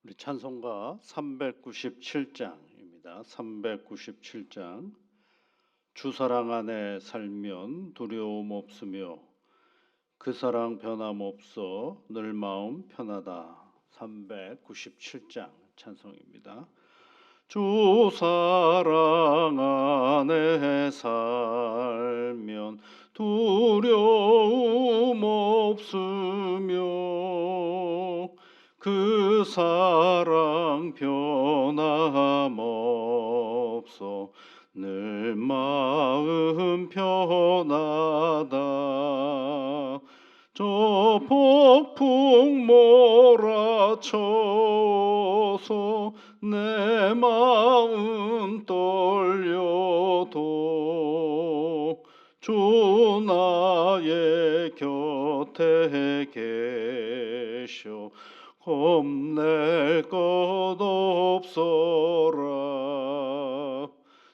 우리 찬송가 397장입니다. 397장. 주 사랑 안에 살면 두려움 없으며 그 사랑 변함없어 늘 마음 편하다. 397장 찬송입니다. 주 사랑 안에 살면 두려움 없으며 그 사랑 변함없어 늘 마음 편하다. 저 폭풍 몰아쳐서 내 마음 떨려도 주 나의 곁에 계셔 겁낼 것 없어라.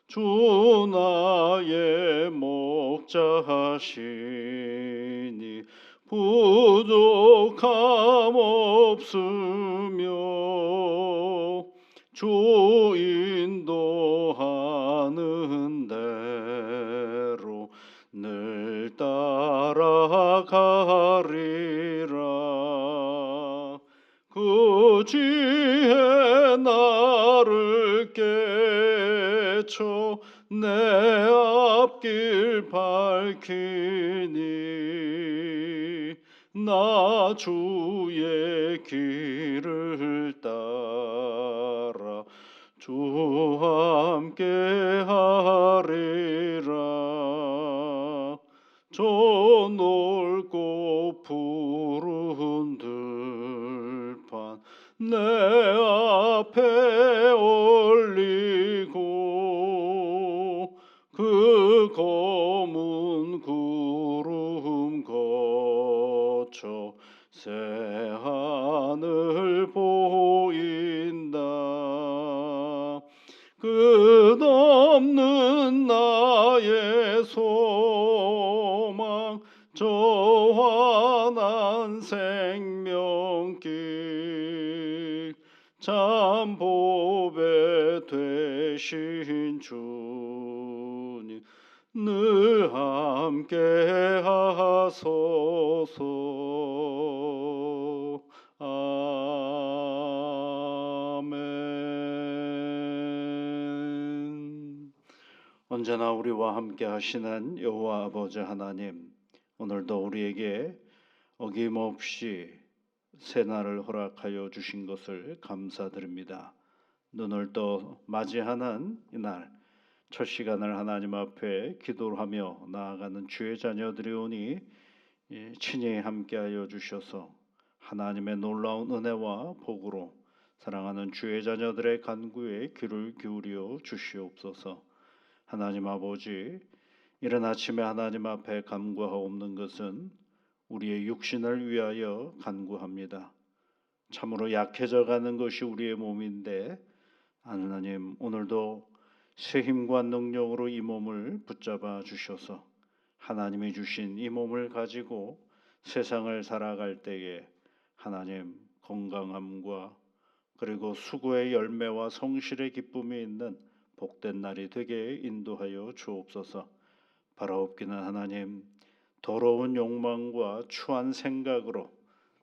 주 나의 목자시니 부족함 없으며 주 인도하는 대로 늘 따라가리라. 그 지혜 나를 깨쳐 내 앞길 밝히니 나 주의 길을 따라 주 함께 하리라. 저 넓고 푸른 들판 내 앞에 올리고 그 검은 구름 거쳐 새하늘 보인다. 끝없는 나의 소망 저 환한 생명길 참 보배 되신 주님 늘 함께 하소서. 아멘. 언제나 우리와 함께 하시는 여호와 아버지 하나님, 오늘도 우리에게 어김없이 새날을 허락하여 주신 것을 감사드립니다. 눈을 떠 맞이하는 이날 첫 시간을 하나님 앞에 기도하며 나아가는 주의 자녀들이 오니 친히 함께하여 주셔서 하나님의 놀라운 은혜와 복으로 사랑하는 주의 자녀들의 간구에 귀를 기울여 주시옵소서. 하나님 아버지, 이른 아침에 하나님 앞에 간구하옵는 것은 우리의 육신을 위하여 간구합니다. 참으로 약해져가는 것이 우리의 몸인데 하나님 오늘도 새 힘과 능력으로 이 몸을 붙잡아 주셔서 하나님이 주신 이 몸을 가지고 세상을 살아갈 때에 하나님 건강함과 그리고 수고의 열매와 성실의 기쁨이 있는 복된 날이 되게 인도하여 주옵소서. 바라옵기는 하나님, 더러운 욕망과 추한 생각으로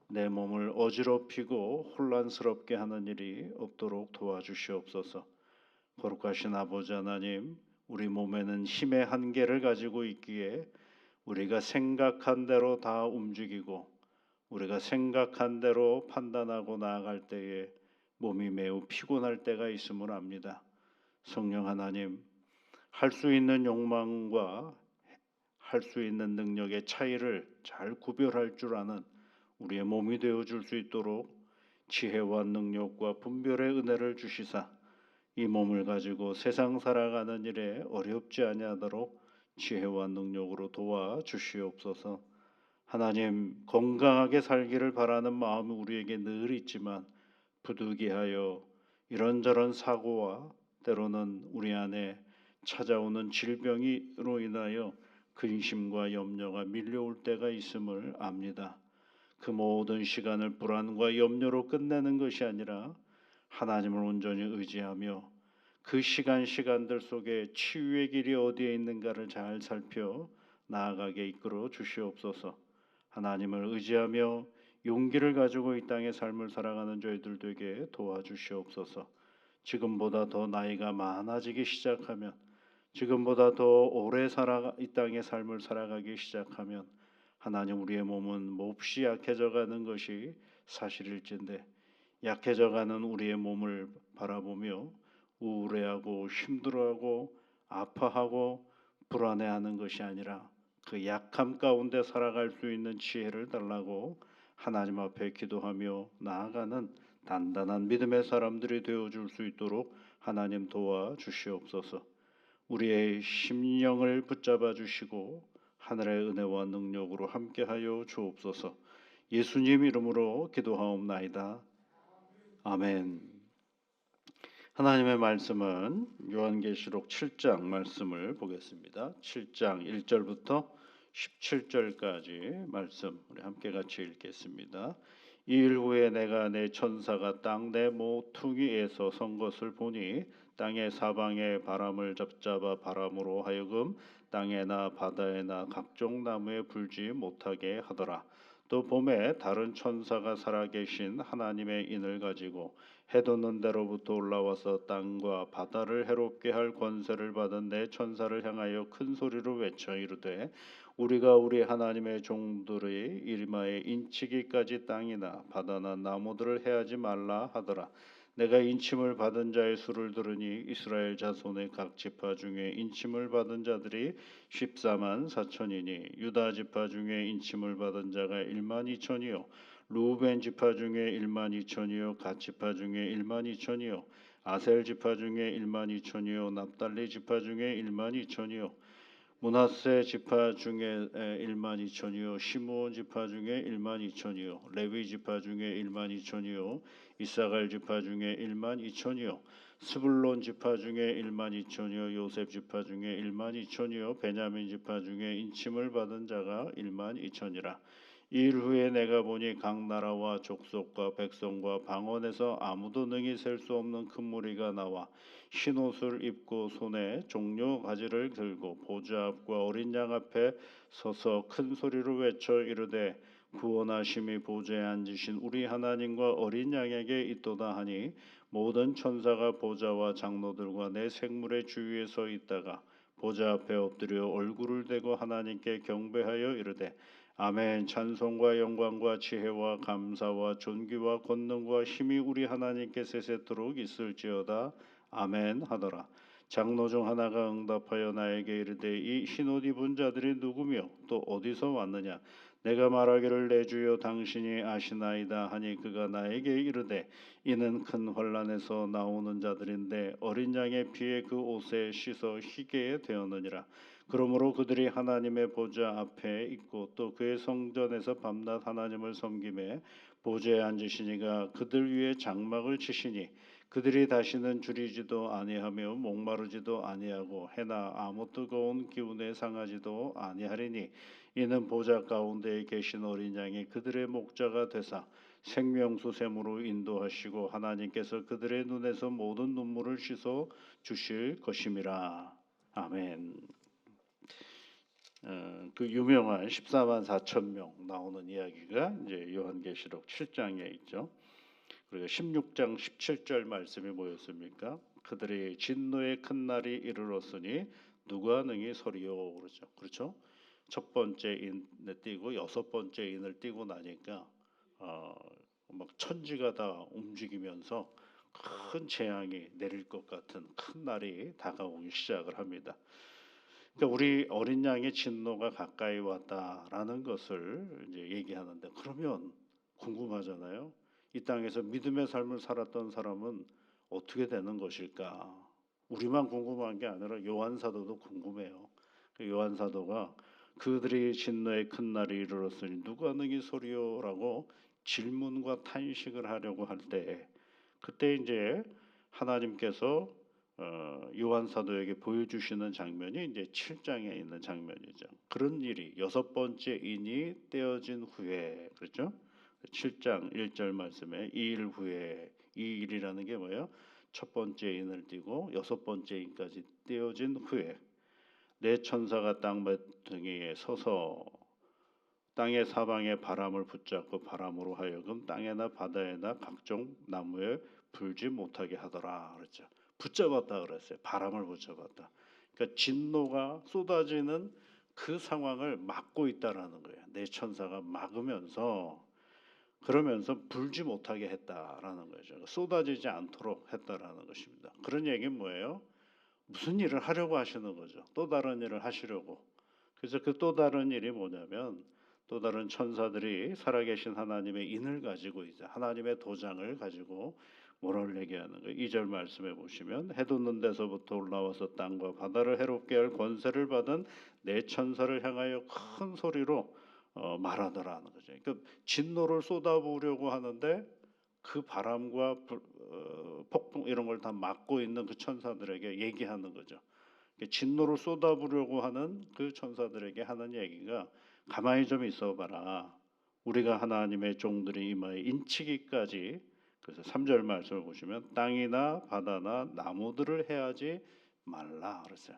내 몸을 어지럽히고 혼란스럽게 하는 일이 없도록 도와주시옵소서. 거룩하신 아버지 하나님, 우리 몸에는 힘의 한계를 가지고 있기에 우리가 생각한 대로 다 움직이고 우리가 생각한 대로 판단하고 나아갈 때에 몸이 매우 피곤할 때가 있음을 압니다. 성령 하나님, 할 수 있는 욕망과 할 수 있는 능력의 차이를 잘 구별할 줄 아는 우리의 몸이 되어줄 수 있도록 지혜와 능력과 분별의 은혜를 주시사 이 몸을 가지고 세상 살아가는 일에 어렵지 아니하도록 지혜와 능력으로 도와주시옵소서. 하나님, 건강하게 살기를 바라는 마음이 우리에게 늘 있지만 부득이하여 이런저런 사고와 때로는 우리 안에 찾아오는 질병으로 인하여 근심과 염려가 밀려올 때가 있음을 압니다. 그 모든 시간을 불안과 염려로 끝내는 것이 아니라 하나님을 온전히 의지하며 그 시간들 속에 치유의 길이 어디에 있는가를 잘 살펴 나아가게 이끌어 주시옵소서. 하나님을 의지하며 용기를 가지고 이 땅의 삶을 살아가는 저희들 되게 도와주시옵소서. 지금보다 더 나이가 많아지기 시작하면, 지금보다 더 오래 이 땅의 삶을 살아가기 시작하면 하나님, 우리의 몸은 몹시 약해져 가는 것이 사실일진데, 약해져 가는 우리의 몸을 바라보며 우울해하고 힘들어하고 아파하고 불안해하는 것이 아니라 그 약함 가운데 살아갈 수 있는 지혜를 달라고 하나님 앞에 기도하며 나아가는 단단한 믿음의 사람들이 되어줄 수 있도록 하나님 도와주시옵소서. 우리의 심령을 붙잡아 주시고 하늘의 은혜와 능력으로 함께하여 주옵소서. 예수님 이름으로 기도하옵나이다. 아멘. 하나님의 말씀은 요한계시록 7장 말씀을 보겠습니다. 7장 1절부터 17절까지 말씀 우리 함께 같이 읽겠습니다. 이일 후에 내가 내 천사가 땅 내 모퉁이에서 선 것을 보니 땅의 사방에 바람을 잡잡아 바람으로 하여금 땅에나 바다에나 각종 나무에 불지 못하게 하더라. 또 봄에 다른 천사가 살아계신 하나님의 인을 가지고 해 돋는 데로부터 올라와서 땅과 바다를 해롭게 할 권세를 받은 내 천사를 향하여 큰 소리로 외쳐 이르되 우리가 우리 하나님의 종들의 이마에 인치기까지 땅이나 바다나 나무들을 해하지 말라 하더라. 내가 인침을 받은 자의 수를 들으니 이스라엘 자손의 각 지파 중에 인침을 받은 자들이 14만 4천이니 유다 지파 중에 인침을 받은 자가 1만 2천이요 루벤 지파 중에 1만 2천이요 갓 지파 중에 1만 2천이요 아셀 지파 중에 1만 2천이요 납달리 지파 중에 1만 2천이요 므낫세 지파 중에 1만 2천이요 시므온 지파 중에 1만 2천이요 레위 지파 중에 1만 2천이요 이사갈 지파 중에 1만 2천이요 스불론 지파 중에 1만 2천이요 요셉 지파 중에 1만 2천이요 베냐민 지파 중에 인침을 받은 자가 1만 2천이라. 이일 후에 내가 보니 각 나라와 족속과 백성과 방언에서 아무도 능히 셀 수 없는 큰 무리가 나와 흰 옷을 입고 손에 종려 가지를 들고 보좌 앞과 어린 양 앞에 서서 큰 소리로 외쳐 이르되 구원하심이 보좌에 앉으신 우리 하나님과 어린 양에게 있도다 하니 모든 천사가 보좌와 장로들과 내 생물의 주위에 서 있다가 보좌 앞에 엎드려 얼굴을 대고 하나님께 경배하여 이르되 아멘. 찬송과 영광과 지혜와 감사와 존귀와 권능과 힘이 우리 하나님께 세세토록 있을지어다. 아멘 하더라. 장로 중 하나가 응답하여 나에게 이르되 이 흰옷 입은 자들이 누구며 또 어디서 왔느냐. 내가 말하기를 내 주여 당신이 아시나이다 하니 그가 나에게 이르되 이는 큰 환난에서 나오는 자들인데 어린 양의 피에 그 옷에 씻어 희게 되었느니라. 그러므로 그들이 하나님의 보좌 앞에 있고 또 그의 성전에서 밤낮 하나님을 섬기매 보좌에 앉으시니가 그들 위에 장막을 치시니 그들이 다시는 줄이지도 아니하며 목마르지도 아니하고 해나 아무 뜨거운 기운에 상하지도 아니하리니 이는 보좌 가운데에 계신 어린 양이 그들의 목자가 되사 생명수 샘으로 인도하시고 하나님께서 그들의 눈에서 모든 눈물을 씻어 주실 것임이라. 아멘. 그 유명한 14만 4천 명 나오는 이야기가 이제 요한계시록 7장에 있죠. 그리고 16장 17절 말씀이 뭐였습니까? 그들의 진노의 큰 날이 이르렀으니 누가 능히 서리요 그러죠. 그렇죠? 첫 번째 인을 띄고 여섯 번째 인을 띄고 나니까 막 천지가 다 움직이면서 큰 재앙이 내릴 것 같은 큰 날이 다가오기 시작을 합니다. 그러니까 우리 어린 양의 진노가 가까이 왔다라는 것을 이제 얘기하는데 그러면 궁금하잖아요. 이 땅에서 믿음의 삶을 살았던 사람은 어떻게 되는 것일까? 우리만 궁금한 게 아니라 요한 사도도 궁금해요. 요한 사도가 그들이 진노의 큰 날이 이르렀으니 누가 능히 소리요라고 질문과 탄식을 하려고 할 때 그때 이제 하나님께서 요한 사도에게 보여주시는 장면이 이제 7장에 있는 장면이죠. 그런 일이 여섯 번째 인이 떼어진 후에 그렇죠? 7장 1절 말씀에 이 일 후에, 이 일이라는 게 뭐예요? 첫 번째 인을 띄고 여섯 번째 인까지 띄어진 후에 내 천사가 땅 모퉁이에 서서 땅의 사방에 바람을 붙잡고 바람으로 하여금 땅에나 바다에나 각종 나무에 불지 못하게 하더라 그랬죠. 붙잡았다 그랬어요. 바람을 붙잡았다. 그러니까 진노가 쏟아지는 그 상황을 막고 있다라는 거예요. 내 천사가 막으면서, 그러면서 불지 못하게 했다라는 거죠. 쏟아지지 않도록 했다라는 것입니다. 그런 얘기는 뭐예요? 무슨 일을 하려고 하시는 거죠. 또 다른 일을 하시려고. 그래서 그 또 다른 일이 뭐냐면, 또 다른 천사들이 살아계신 하나님의 인을 가지고 이제 하나님의 도장을 가지고 뭐라고 얘기하는 거예요. 2절 말씀해 보시면 해 돋는 데서부터 올라와서 땅과 바다를 해롭게 할 권세를 받은 내 천사를 향하여 큰 소리로 말하더라는 거죠. 그러니까 진노를 쏟아부으려고 하는데 그 바람과 폭풍 이런 걸 다 막고 있는 그 천사들에게 얘기하는 거죠. 진노를 쏟아부으려고 하는 그 천사들에게 하는 얘기가, 가만히 좀 있어봐라. 우리가 하나님의 종들이 이마에 인치기까지. 그래서 3절 말씀을 보시면 땅이나 바다나 나무들을 해하지 말라 그랬어요.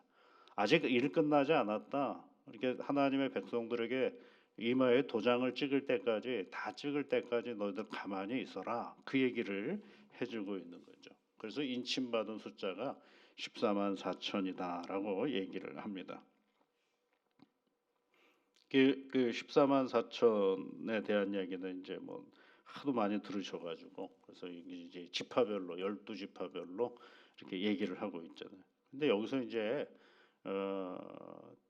아직 일 끝나지 않았다. 이렇게 하나님의 백성들에게 이마에 도장을 찍을 때까지, 다 찍을 때까지 너희들 가만히 있어라. 그 얘기를 해주고 있는 거죠. 그래서 인침받은 숫자가 14만 4천이다라고 얘기를 합니다. 그 14만 4천에 대한 이야기는 이제 뭐 하도 많이 들으셔가지고, 그래서 이제 지파별로 12지파별로 이렇게 얘기를 하고 있잖아요. 근데 여기서 이제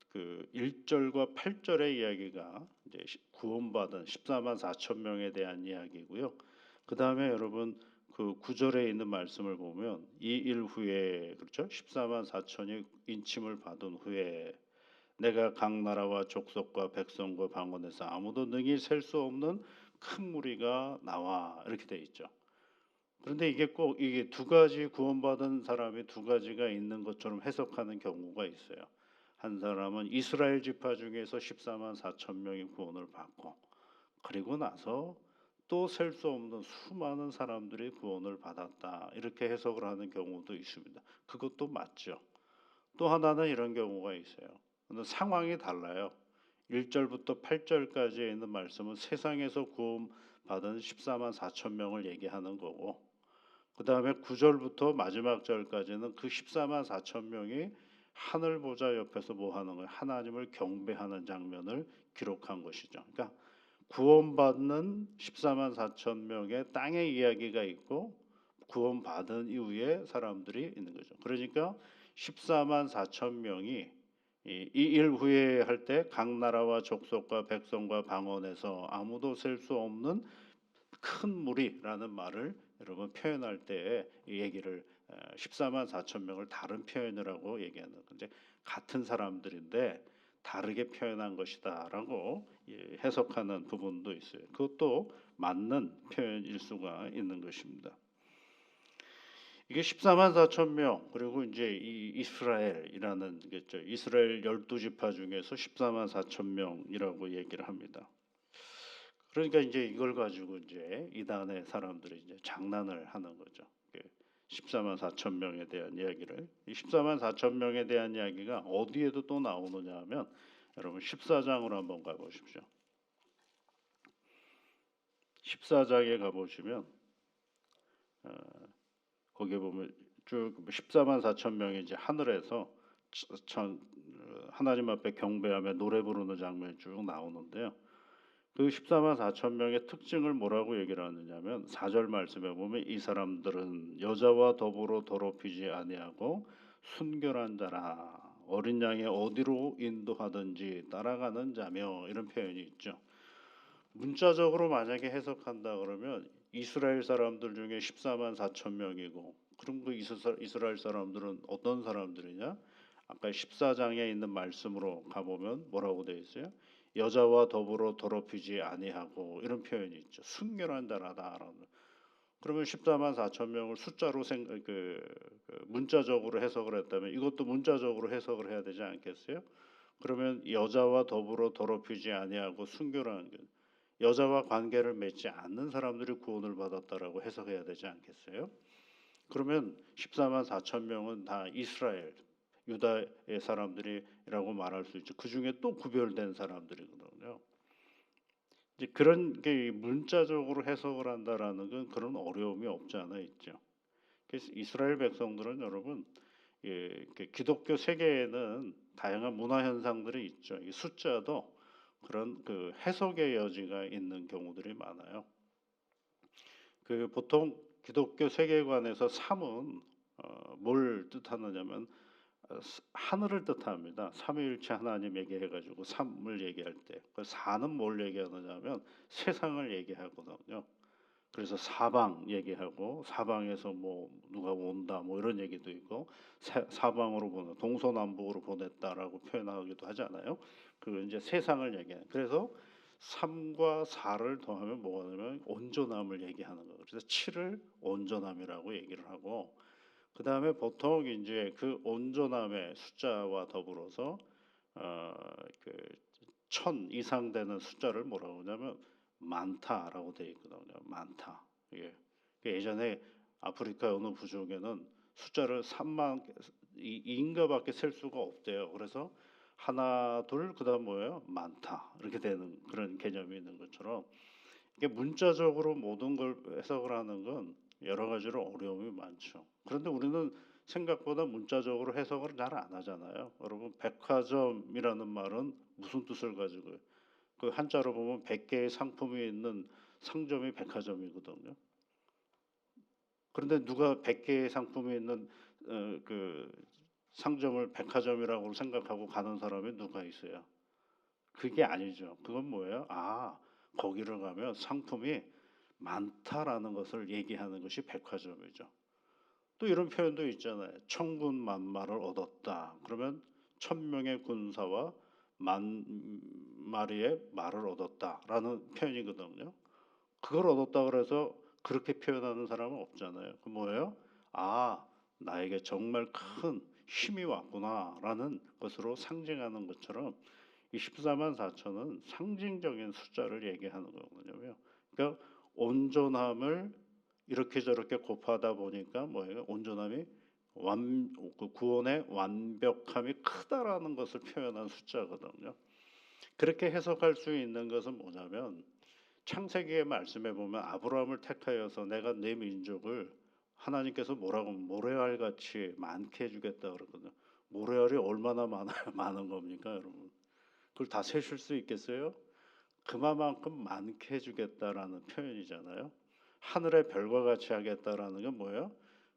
그 1절과 8절의 이야기가 이제 구원받은 14만 4천 명에 대한 이야기고요. 그 다음에 여러분 그 9절에 있는 말씀을 보면 이 일 후에, 그렇죠? 14만 4천이 인침을 받은 후에 내가 각 나라와 족속과 백성과 방언에서 아무도 능히 셀 수 없는 큰 무리가 나와, 이렇게 돼 있죠. 그런데 이게 꼭 이게 두 가지, 구원받은 사람이 두 가지가 있는 것처럼 해석하는 경우가 있어요. 한 사람은 이스라엘 지파 중에서 14만 4천 명이 구원을 받고, 그리고 나서 또 셀 수 없는 수많은 사람들이 구원을 받았다, 이렇게 해석을 하는 경우도 있습니다. 그것도 맞죠. 또 하나는 이런 경우가 있어요. 근데 상황이 달라요. 1절부터 8절까지에 있는 말씀은 세상에서 구원받은 14만 4천 명을 얘기하는 거고, 그 다음에 9절부터 마지막 절까지는 그 14만 4천 명이 하늘 보좌 옆에서 뭐 하는 거예요? 하나님을 경배하는 장면을 기록한 것이죠. 그러니까 구원받는 14만 4천 명의 땅의 이야기가 있고, 구원받은 이후에 사람들이 있는 거죠. 그러니까 14만 4천 명이 이 일 후에 할 때 각 나라와 족속과 백성과 방언에서 아무도 셀 수 없는 큰 무리라는 말을 여러분 표현할 때 이 얘기를 14만 4천 명을 다른 표현이라고 얘기하는 건데, 같은 사람들인데 다르게 표현한 것이다라고 해석하는 부분도 있어요. 그것도 맞는 표현일 수가 있는 것입니다. 이게 14만 4천 명, 그리고 이제 이 이스라엘이라는 게죠. 이스라엘 12지파 중에서 14만 4천 명이라고 얘기를 합니다. 그러니까 이제 이걸 가지고 이제 이단의 사람들이 이제 장난을 하는 거죠. 14만 4천 명에 대한 이야기를, 이 14만 4천 명에 대한 이야기가 어디에도 또 나오느냐 하면 여러분 14장으로 한번 가보십시오. 14장에 가보시면 거기에 보면 쭉 14만 4천 명이 이제 하늘에서 하나님 앞에 경배하며 노래 부르는 장면이 쭉 나오는데요. 그 14만 4천 명의 특징을 뭐라고 얘기를 하느냐면 4절 말씀에 보면 이 사람들은 여자와 더불어 더럽히지 아니하고 순결한 자라, 어린 양이 어디로 인도하든지 따라가는 자며, 이런 표현이 있죠. 문자적으로 만약에 해석한다 그러면 이스라엘 사람들 중에 14만 4천 명이고, 그럼 그 이스라엘 사람들은 어떤 사람들이냐? 아까 14장에 있는 말씀으로 가보면 뭐라고 되어 있어요? 여자와 더불어 더럽히지 아니하고, 이런 표현이 있죠. 순결한 자라다라는. 그러면 14만 4천 명을 숫자로 문자적으로 해석을 했다면 이것도 문자적으로 해석을 해야 되지 않겠어요? 그러면 여자와 더불어 더럽히지 아니하고 순결한 것, 여자와 관계를 맺지 않는 사람들이 구원을 받았다라고 해석해야 되지 않겠어요? 그러면 14만 4천 명은 다 이스라엘, 유다의 사람들이라고 말할 수 있죠. 그 중에 또 구별된 사람들이거든요. 이제 그런 게 문자적으로 해석을 한다라는 건 그런 어려움이 없지 않아 있죠. 그래서 이스라엘 백성들은 여러분, 기독교 세계에는 다양한 문화 현상들이 있죠. 이 숫자도 그런 그 해석의 여지가 있는 경우들이 많아요. 그 보통 기독교 세계관에서 삼은 뭘 뜻하느냐면 하늘을 뜻합니다. 삼위일체 하나님 얘기해가지고 삼을 얘기할 때, 그 사는 뭘 얘기하느냐면 세상을 얘기하거든요. 그래서 사방 얘기하고 사방에서 뭐 누가 온다 뭐 이런 얘기도 있고 사방으로 보내 동서남북으로 보냈다라고 표현하기도 하잖아요. 그 이제 세상을 얘기해. 그래서 3과 4를 더하면 뭐가 되면 온전함을 얘기하는 거예요. 그래서 7을 온전함이라고 얘기를 하고 그다음에 보통 이제 그 온전함의 숫자와 더불어서 어, 그1000 이상 되는 숫자를 뭐라고 하냐면 많다라고 되어 있거든요. 많다. 예. 예전에 아프리카 어느 부족에는 숫자를 3만 인가밖에 셀 수가 없대요. 그래서 하나, 둘, 그다음 뭐예요? 많다. 이렇게 되는 그런 개념이 있는 것처럼 이게 문자적으로 모든 걸 해석을 하는 건 여러 가지로 어려움이 많죠. 그런데 우리는 생각보다 문자적으로 해석을 잘 안 하잖아요. 여러분 백화점이라는 말은 무슨 뜻을 가지고 그 한자로 보면 100개의 상품이 있는 상점이 백화점이거든요. 그런데 누가 100개의 상품이 있는 그 상점을 백화점이라고 생각하고 가는 사람이 누가 있어요? 그게 아니죠. 그건 뭐예요? 아, 거기를 가면 상품이 많다라는 것을 얘기하는 것이 백화점이죠. 또 이런 표현도 있잖아요. 천군만마를 얻었다. 그러면 1000명의 군사와 10,000마리의 말을 얻었다라는 표현이거든요. 그걸 얻었다 그래서 그렇게 표현하는 사람은 없잖아요. 그 뭐예요? 아, 나에게 정말 큰 힘이 왔구나라는 것으로 상징하는 것처럼 이 14만 4천은 상징적인 숫자를 얘기하는 거거든요. 그러니까 온전함을 이렇게 저렇게 곱하다 보니까 뭐예요? 온전함이 그 구원의 완벽함이 크다라는 것을 표현한 숫자거든요. 그렇게 해석할 수 있는 것은 뭐냐면 창세기의 말씀에 보면 아브라함을 택하여서 내가 내 민족을 하나님께서 뭐라고 모래알같이 많게 해주겠다 그러거든요. 모래알이 얼마나 많아요? 많은 겁니까, 여러분? 그걸 다 세실 수 있겠어요? 그만큼 많게 해주겠다라는 표현이잖아요. 하늘의 별과 같이 하겠다라는 게 뭐예요?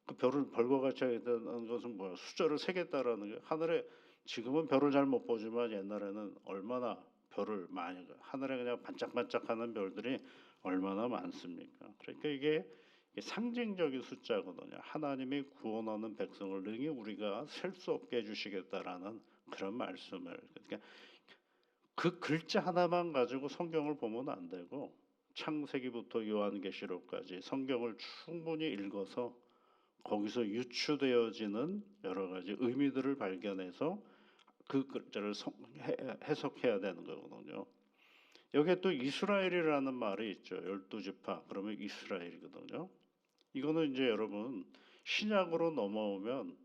그 별을 별과 같이 하겠다는 것은 뭐예요? 숫자를 세겠다라는 게 하늘에 지금은 별을 잘 못 보지만 옛날에는 얼마나 별을 많이 하늘에 그냥 반짝반짝하는 별들이 얼마나 많습니까? 그러니까 이게 상징적인 숫자거든요. 하나님이 구원하는 백성을 능히 우리가 셀 수 없게 해주시겠다라는 그런 말씀을 그러니까 그 글자 하나만 가지고 성경을 보면 안 되고 창세기부터 요한계시록까지 성경을 충분히 읽어서 거기서 유추되어지는 여러 가지 의미들을 발견해서 그 글자를 해석해야 되는 거거든요. 여기에 또 이스라엘이라는 말이 있죠. 12지파 그러면 이스라엘이거든요. 이거는 이제 여러분 신약으로 넘어오면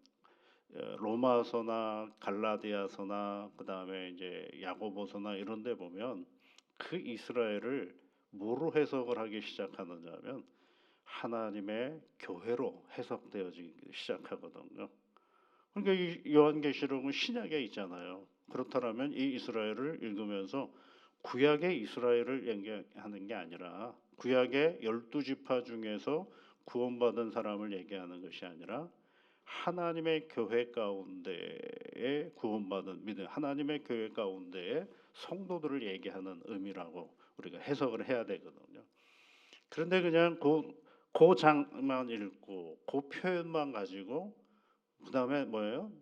로마서나 갈라디아서나 그다음에 이제 야고보서나 이런 데 보면 그 이스라엘을 뭐로 해석을 하기 시작하느냐면 하나님의 교회로 해석되어지기 시작하거든요. 그러니까 이 요한계시록은 신약에 있잖아요. 그렇다면 이 이스라엘을 읽으면서 구약의 이스라엘을 얘기하는 게 아니라 구약의 12지파 중에서 구원받은 사람을 얘기하는 것이 아니라 하나님의 교회 가운데에 구원받은 믿음, 하나님의 교회 가운데에 성도들을 얘기하는 의미라고 우리가 해석을 해야 되거든요. 그런데 그냥 그 장만 읽고 그 표현만 가지고 그 다음에 뭐예요?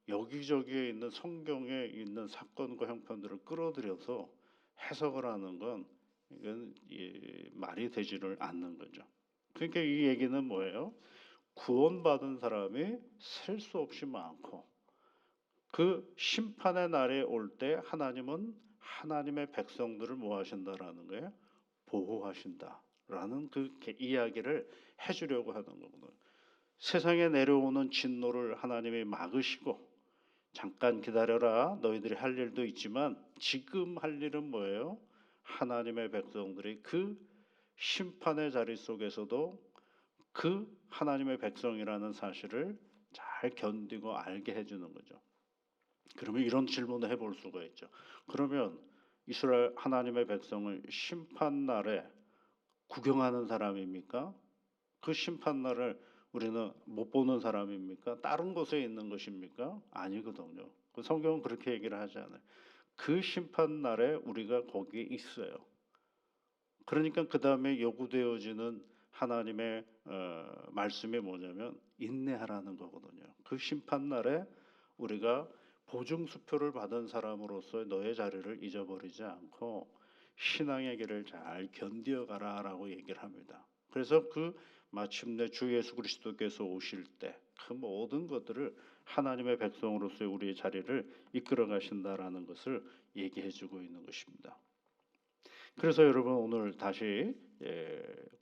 여기저기에 있는 성경에 있는 사건과 형편들을 끌어들여서 해석을 하는 건 이건 말이 되지를 않는 거죠. 그러니까 이 얘기는 뭐예요? 구원받은 사람이 셀 수 없이 많고 그 심판의 날에 올 때 하나님은 하나님의 백성들을 뭐 하신다라는 거예요? 보호하신다라는 그 이야기를 해주려고 하는 거거든요. 세상에 내려오는 진노를 하나님이 막으시고 잠깐 기다려라, 너희들이 할 일도 있지만 지금 할 일은 뭐예요? 하나님의 백성들이 그 심판의 자리 속에서도 그 하나님의 백성이라는 사실을 잘 견디고 알게 해주는 거죠. 그러면 이런 질문을 해볼 수가 있죠. 그러면 이스라엘 하나님의 백성을 심판날에 구경하는 사람입니까? 그 심판날을 우리는 못 보는 사람입니까? 다른 곳에 있는 것입니까? 아니거든요. 그 성경은 그렇게 얘기를 하지 않아요. 그 심판날에 우리가 거기에 있어요. 그러니까 그 다음에 요구되어지는 하나님의 말씀이 뭐냐면 인내하라는 거거든요. 그 심판날에 우리가 보증수표를 받은 사람으로서 너의 자리를 잊어버리지 않고 신앙의 길을 잘 견디어가라라고 얘기를 합니다. 그래서 그 마침내 주 예수 그리스도께서 오실 때 그 모든 것들을 하나님의 백성으로서의 우리의 자리를 이끌어 가신다라는 것을 얘기해 주고 있는 것입니다. 그래서 여러분 오늘 다시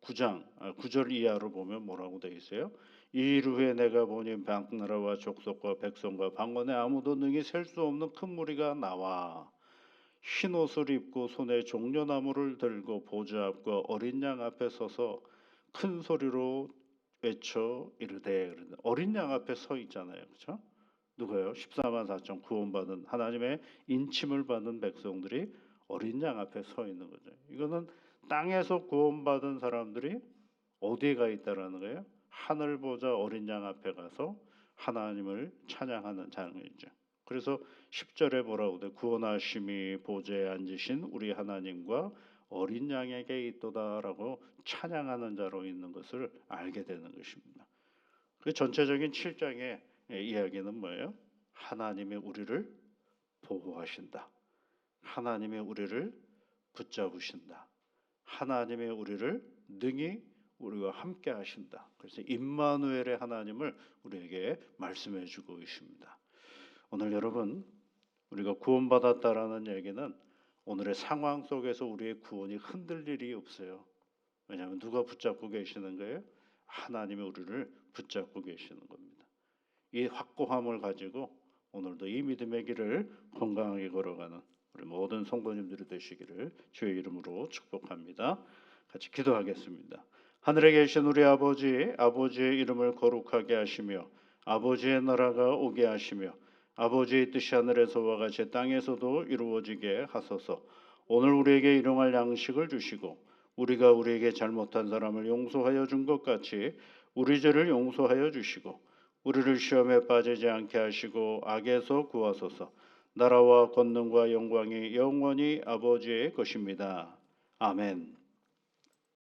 9장 9절 이하로 보면 뭐라고 되어 있어요? 이 일 후에 내가 보니 방나라와 족속과 백성과 방언에 아무도 능히 셀 수 없는 큰 무리가 나와 흰 옷을 입고 손에 종려나무를 들고 보좌 앞과 어린 양 앞에 서서 큰 소리로 외쳐 이르되, 어린 양 앞에 서 있잖아요, 그렇죠? 누가요? 14만 4천 구원받은 하나님의 인침을 받은 백성들이 어린 양 앞에 서 있는 거죠. 이거는 땅에서 구원받은 사람들이 어디에 가 있다라는 거예요? 하늘 보좌 어린 양 앞에 가서 하나님을 찬양하는 장면이죠. 그래서 10절에 뭐라고 돼? 구원하심이 보좌에 앉으신 우리 하나님과 어린 양에게 있도다라고 찬양하는 자로 있는 것을 알게 되는 것입니다. 그 전체적인 7장의 이야기는 뭐예요? 하나님이 우리를 보호하신다. 하나님이 우리를 붙잡으신다. 하나님이 우리를 능히 우리와 함께 하신다. 그래서 임마누엘의 하나님을 우리에게 말씀해 주고 있습니다. 오늘 여러분 우리가 구원받았다라는 얘기는 오늘의 상황 속에서 우리의 구원이 흔들릴 일이 없어요. 왜냐하면 누가 붙잡고 계시는 거예요? 하나님이 우리를 붙잡고 계시는 겁니다. 이 확고함을 가지고 오늘도 이 믿음의 길을 건강하게 걸어가는 우리 모든 성도님들이 되시기를 주의 이름으로 축복합니다. 같이 기도하겠습니다. 하늘에 계신 우리 아버지, 아버지의 이름을 거룩하게 하시며 아버지의 나라가 오게 하시며 아버지의 뜻이 하늘에서와 같이 땅에서도 이루어지게 하소서. 오늘 우리에게 일용할 양식을 주시고 우리가 우리에게 잘못한 사람을 용서하여 준 것 같이 우리 죄를 용서하여 주시고 우리를 시험에 빠지지 않게 하시고 악에서 구하소서. 나라와 권능과 영광이 영원히 아버지의 것입니다. 아멘.